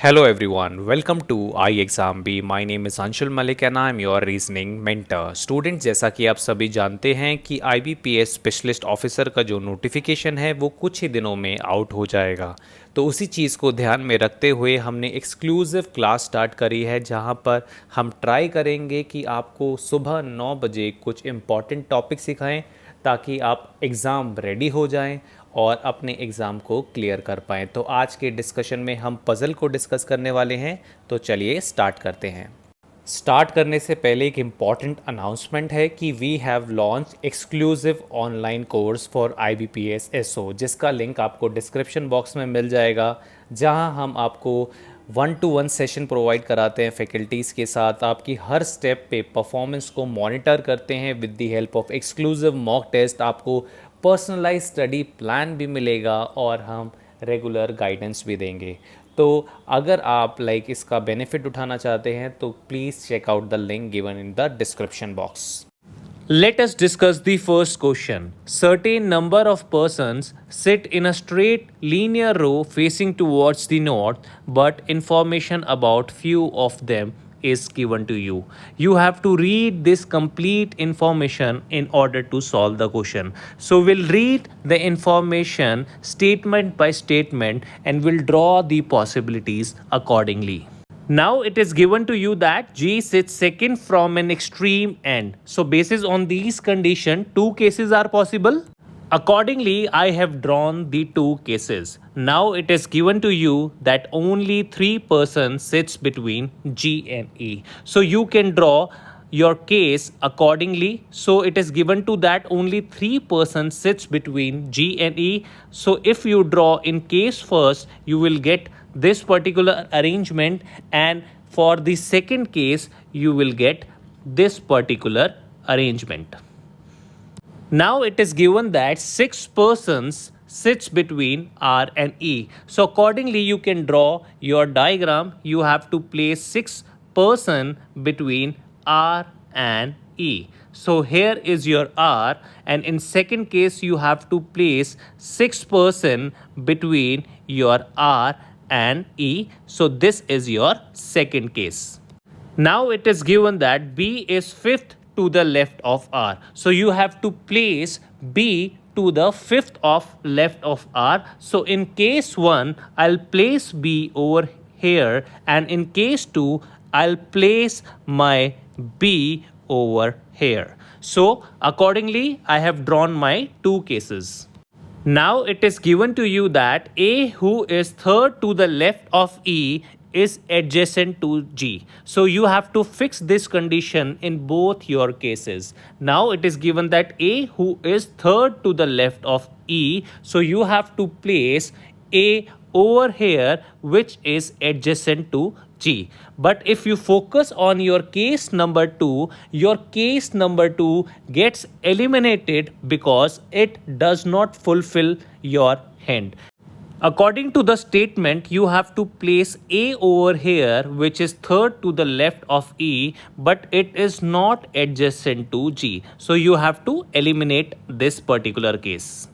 Hello everyone, welcome to iExam B. My name is Anshul Malik and I am your reasoning mentor. Students जैसा कि आप सभी जानते हैं कि IBPS स्पेशलिस्ट ऑफिसर का जो नोटिफिकेशन है वो कुछ ही दिनों में आउट हो जाएगा। तो उसी चीज़ को ध्यान में रखते हुए हमने एक्सक्लूसिव क्लास स्टार्ट करी है जहां पर हम ट्राई करेंगे कि आपको सुबह 9 बजे कुछ इम्पॉर्टेंट टॉपिक सिखाएं ताकि आप एग्ज़ाम रेडी हो जाएं और अपने एग्ज़ाम को क्लियर कर पाएँ। तो आज के डिस्कशन में हम पज़ल को डिस्कस करने वाले हैं, तो चलिए स्टार्ट करते हैं। स्टार्ट करने से पहले एक इम्पॉर्टेंट अनाउंसमेंट है कि we have launch exclusive online course for IBPS SO, जिसका लिंक आपको डिस्क्रिप्शन बॉक्स में मिल जाएगा, जहां हम आपको 1-to-1 सेशन प्रोवाइड कराते हैं फैकल्टीज़ के साथ। आपकी हर स्टेप पे परफॉर्मेंस को मॉनिटर करते हैं with the help of exclusive mock test. आपको पर्सनलाइज स्टडी प्लान भी मिलेगा और हम रेगुलर गाइडेंस भी देंगे। तो अगर आप इसका बेनिफिट उठाना चाहते हैं तो please check out the link given in the description box. Let us discuss the first question. Certain number of persons sit in a straight linear row facing towards the north, but information about few of them is given to you. You have to read this complete information in order to solve the question. So we'll read the information statement by statement and we'll draw the possibilities accordingly. Now it is given to you that G sits second from an extreme end. So basis on these condition, two cases are possible. Accordingly, I have drawn the two cases. Now it is given to you that only three persons sits between G and E. So you can draw your case accordingly. So it is given to that only three persons sits between G and E. So if you draw in case first, you will get this particular arrangement, and for the second case you will get this particular arrangement. Now it is given that six persons sits between R and E. So accordingly you can draw your diagram. You have to place six person between R and E. So here is your R, and in second case you have to place six person between your R and E. So this is your second case. Now it is given that B is fifth to the left of R. So you have to place B to the fifth of left of R. So in case 1, I'll place B over here, and in case 2, I'll place my B over here. So accordingly, I have drawn my two cases. Now it is given to you that A, who is third to the left of E, is adjacent to G. So you have to fix this condition in both your cases. Now it is given that A, who is third to the left of E, so you have to place A over here, which is adjacent to G. But if you focus on your case number 2, your case number 2 gets eliminated because it does not fulfill your hint. According to the statement, you have to place A over here, which is third to the left of E, but it is not adjacent to G. So you have to eliminate this particular case.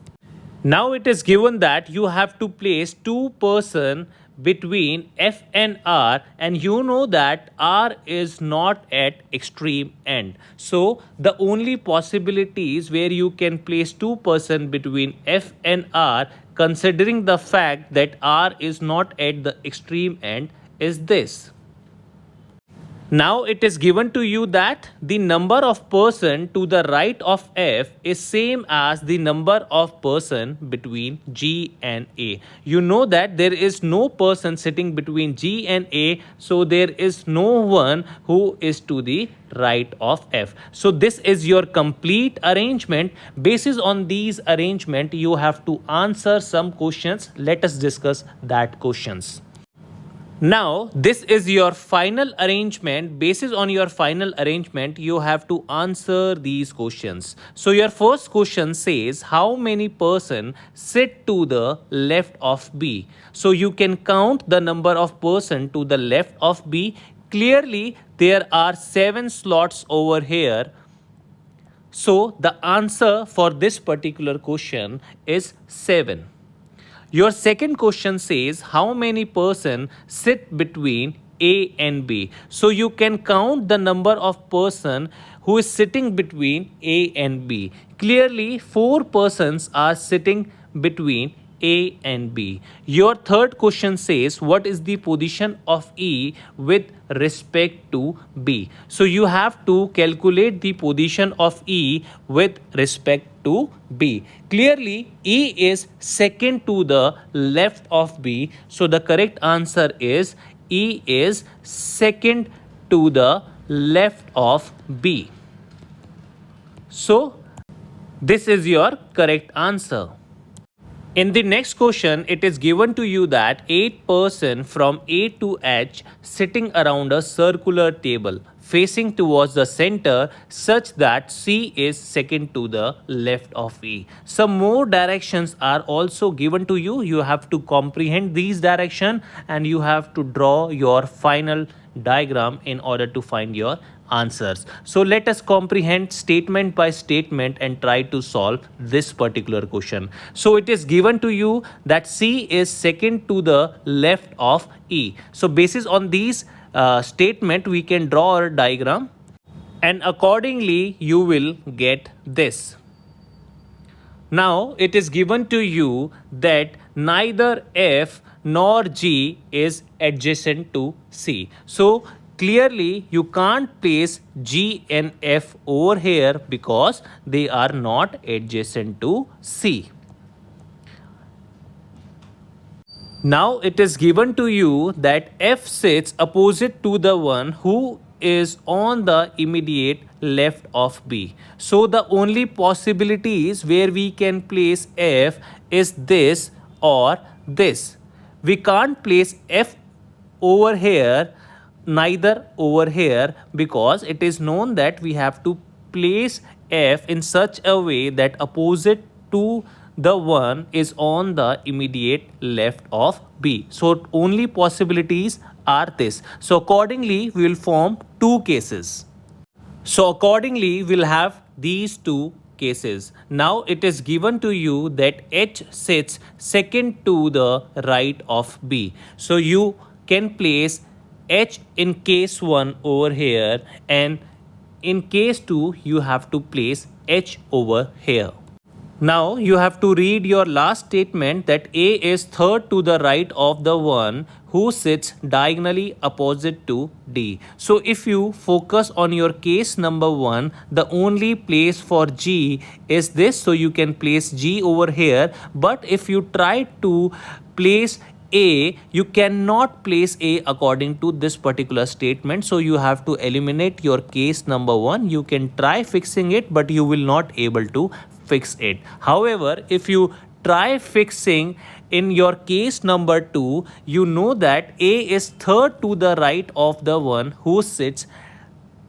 Now it is given that you have to place two person between F and R, and you know that R is not at extreme end. So the only possibilities where you can place two person between F and R, considering the fact that R is not at the extreme end, is this. Now it is given to you that the number of person to the right of F is same as the number of person between G and A. You know that there is no person sitting between G and A, so there is no one who is to the right of F. So this is your complete arrangement. Basis on these arrangement, you have to answer some questions. Let us discuss that questions. Now, this is your final arrangement. Basis on your final arrangement, you have to answer these questions. So, your first question says, how many person sit to the left of B? So, you can count the number of person to the left of B. Clearly, there are 7 slots over here. So, the answer for this particular question is 7. Your second question says how many person sit between A and B. So you can count the number of person who is sitting between A and B. Clearly, 4 persons are sitting between A and B. Your third question says what is the position of E with respect to B. So you have to calculate the position of E with respect to B. Clearly, E is second to the left of B. So the correct answer is E is second to the left of B. So this is your correct answer. In the next question, it is given to you that 8 persons from A to H sitting around a circular table facing towards the center such that C is second to the left of E. Some more directions are also given to you. You have to comprehend these directions and you have to draw your final diagram in order to find your answers. So let us comprehend statement by statement and try to solve this particular question. So it is given to you that C is second to the left of E. So basis on these statement we can draw a diagram and accordingly you will get this. Now it is given to you that neither F nor G is adjacent to C. So clearly you can't place G and F over here because they are not adjacent to C. Now it is given to you that F sits opposite to the one who is on the immediate left of B. So the only possibilities where we can place F is this or this. We can't place F over here, neither over here, because it is known that we have to place F in such a way that opposite to the one is on the immediate left of B. So only possibilities are this. So accordingly we will form two cases. So accordingly we'll have these two cases. Now it is given to you that H sits second to the right of B. So you can place H in case 1 over here and in case 2 you have to place H over here. Now you have to read your last statement that A is third to the right of the one who sits diagonally opposite to D. So if you focus on your case number 1, the only place for G is this. So you can place G over here. But if you try to place A, you cannot place A according to this particular statement. So you have to eliminate your case number 1. You can try fixing it, but you will not able to fix it. However, if you try fixing in your case number 2, you know that A is third to the right of the one who sits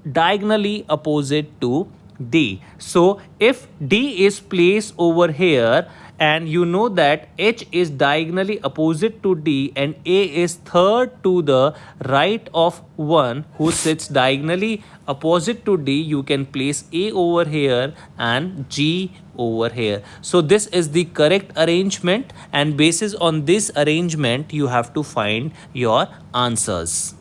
diagonally opposite to D. So if D is placed over here and you know that H is diagonally opposite to D and A is third to the right of one who sits diagonally opposite to D, you can place A over here and G over here. So this is the correct arrangement, and basis on this arrangement you have to find your answers.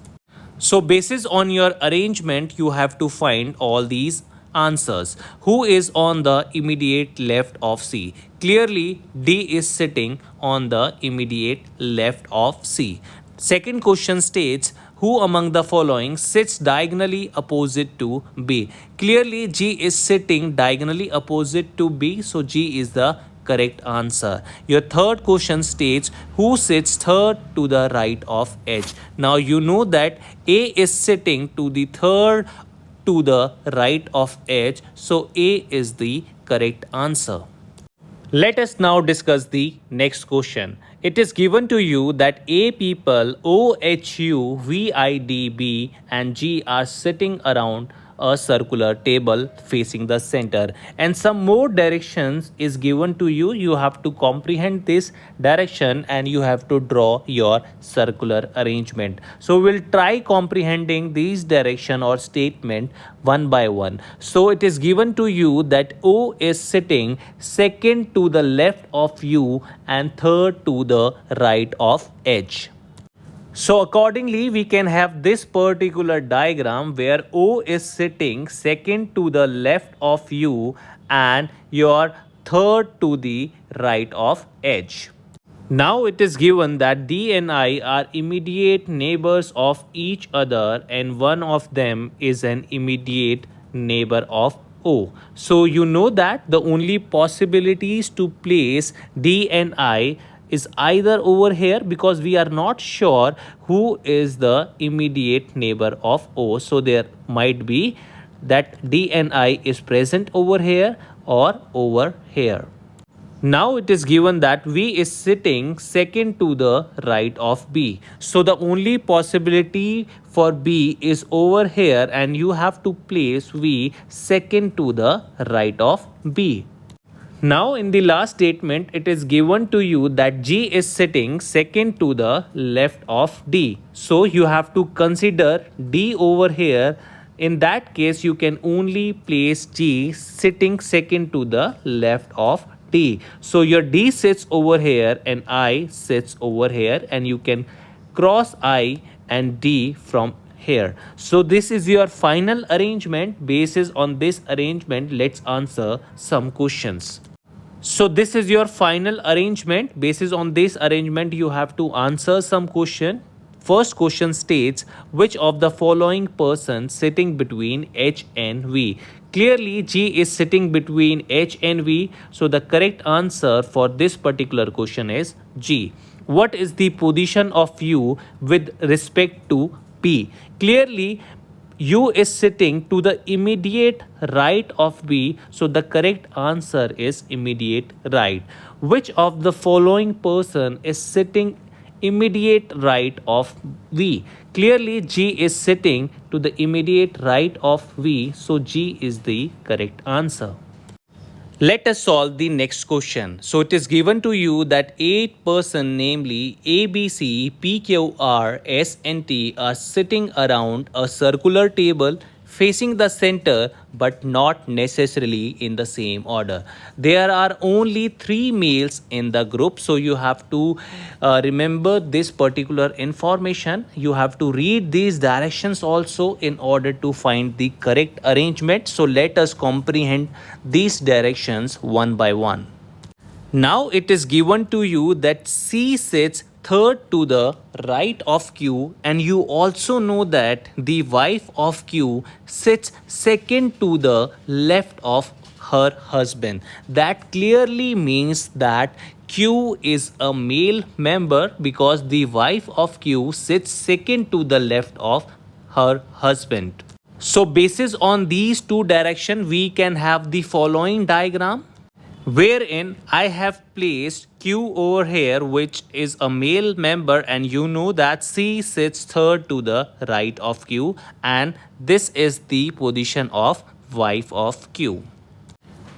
So basis on your arrangement you have to find all these answers. Who is on the immediate left of C? Clearly D is sitting on the immediate left of C. Second question states, who among the following sits diagonally opposite to B? Clearly G is sitting diagonally opposite to B, so G is the correct answer. Your third question states, who sits third to the right of H? Now you know that A is sitting to the third to the right of H, so A is the correct answer. Let us now discuss the next question. It is given to you that A people O, H, U, V, I, D, B and G are sitting around a circular table facing the center, and some more directions is given to you. You have to comprehend this direction and you have to draw your circular arrangement. So we'll try comprehending these direction or statement one by one. So it is given to you that O is sitting second to the left of you and third to the right of H. So accordingly, we can have this particular diagram where O is sitting second to the left of you and your third to the right of H. Now it is given that D and I are immediate neighbors of each other and one of them is an immediate neighbor of O. So you know that the only possibilities to place D and I is either over here, because we are not sure who is the immediate neighbor of O. So there might be that D and I is present over here or over here. Now it is given that V is sitting second to the right of B. So the only possibility for B is over here and you have to place V second to the right of B. Now in the last statement, it is given to you that G is sitting second to the left of D. So you have to consider D over here. In that case, you can only place G sitting second to the left of D. So your D sits over here and I sits over here, and you can cross I and D from here. So this is your final arrangement. Basis on this arrangement, let's answer some questions. So this is your final arrangement. Basis on this arrangement, you have to answer some question. First question states, which of the following persons sitting between H and V? Clearly, G is sitting between H and V. So the correct answer for this particular question is G. What is the position of U with respect to P? Clearly, U is sitting to the immediate right of B. So the correct answer is immediate right. Which of the following person is sitting immediate right of V? Clearly, G is sitting to the immediate right of V. So G is the correct answer. Let us solve the next question. So it is given to you that 8 persons, namely A, B, C, P, Q, R, S and T, are sitting around a circular table facing the center but not necessarily in the same order. There are only 3 males in the group. So you have to remember this particular information. You have to read these directions also in order to find the correct arrangement. So let us comprehend these directions one by one. Now it is given to you that C sits third to the right of Q, and you also know that the wife of Q sits second to the left of her husband. That clearly means that Q is a male member because the wife of Q sits second to the left of her husband. So basis on these two directions, we can have the following diagram, wherein I have placed Q over here, which is a male member, and you know that C sits third to the right of Q, and this is the position of wife of Q.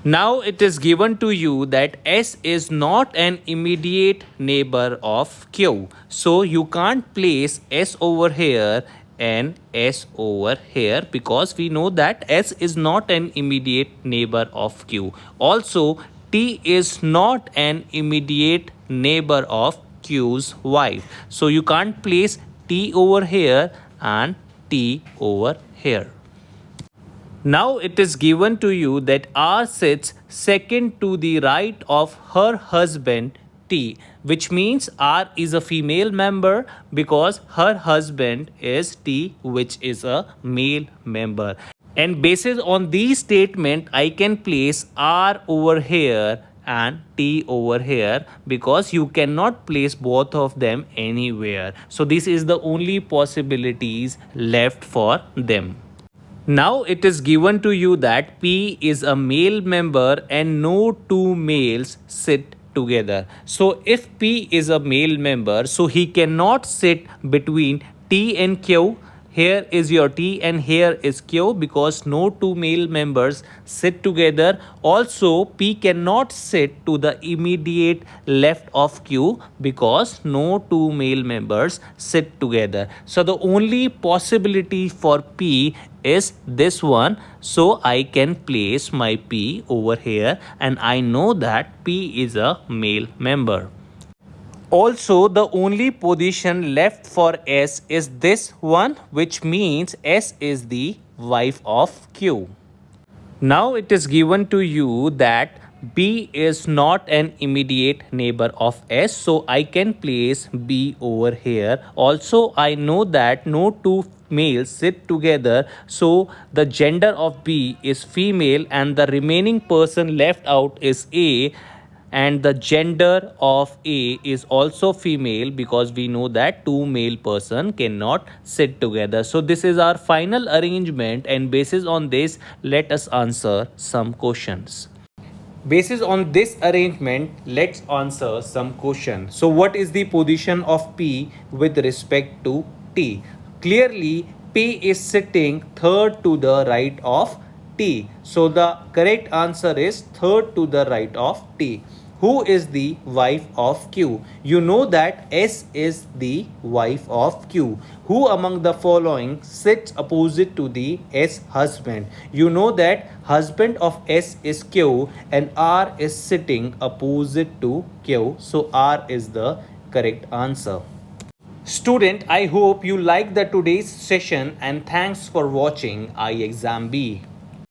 Now it is given to you that S is not an immediate neighbor of Q. So you can't place S over here and S over here because we know that S is not an immediate neighbor of Q. Also, T is not an immediate neighbor of Q's wife. So you can't place T over here and T over here. Now it is given to you that R sits second to the right of her husband T, which means R is a female member because her husband is T, which is a male member. And based on these statement, I can place R over here and T over here because you cannot place both of them anywhere. So this is the only possibilities left for them. Now it is given to you that P is a male member and no two males sit together. So if P is a male member, so he cannot sit between T and Q. here is your T and here is Q because no two male members sit together. Also, P cannot sit to the immediate left of Q because no two male members sit together. So the only possibility for P is this one. So I can place my P over here and I know that P is a male member. Also, the only position left for S is this one, which means S is the wife of Q. Now it is given to you that B is not an immediate neighbor of S, so I can place B over here. Also, I know that no two males sit together, so the gender of B is female and the remaining person left out is A, and the gender of A is also female because we know that two male person cannot sit together. So this is our final arrangement, and basis on this let us answer some questions. Basis on this arrangement, let's answer some question. So what is the position of P with respect to T? Clearly, P is sitting third to the right of T. So the correct answer is third to the right of T. Who is the wife of Q? You know that S is the wife of Q. Who among the following sits opposite to the S husband? You know that husband of S is Q and R is sitting opposite to Q. So R is the correct answer. Student, I hope you liked the today's session and thanks for watching iExamB.